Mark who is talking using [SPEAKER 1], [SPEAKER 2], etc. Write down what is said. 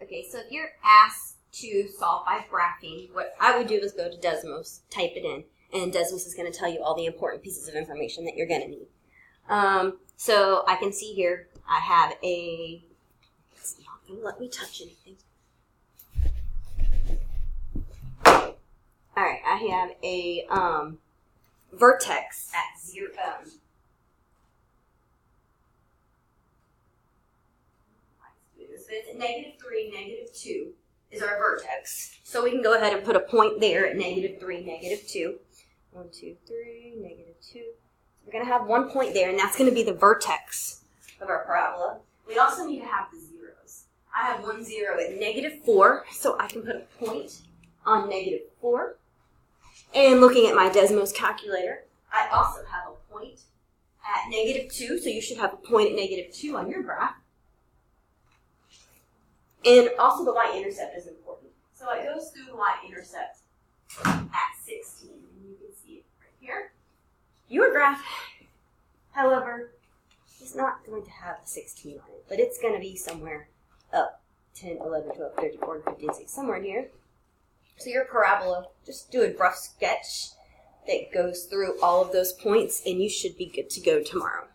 [SPEAKER 1] Okay, so if you're asked to solve by graphing, what I would do is go to Desmos, type it in, and Desmos is going to tell you all the important pieces of information that you're going to need. So I can see here I have a, it's not going to let me touch anything. Alright, I have a vertex at 0. So it's at -3, -2 is our vertex. So we can go ahead and put a point there at -3, -2. 1, 2, 3, -2. We're going to have one point there, and that's going to be the vertex of our parabola. We also need to have the zeros. I have 1 0 at -4, so I can put a point on -4. And looking at my Desmos calculator, I also have a point at -2, so you should have a point at -2 on your graph. And also the y-intercept is important. So it goes through the y-intercept at 16, and you can see it right here. Your graph, however, is not going to have a 16 on it, but it's going to be somewhere up 10, 11, 12, 13, 14, 15, 16, somewhere in here. So your parabola, just do a rough sketch that goes through all of those points, and you should be good to go tomorrow.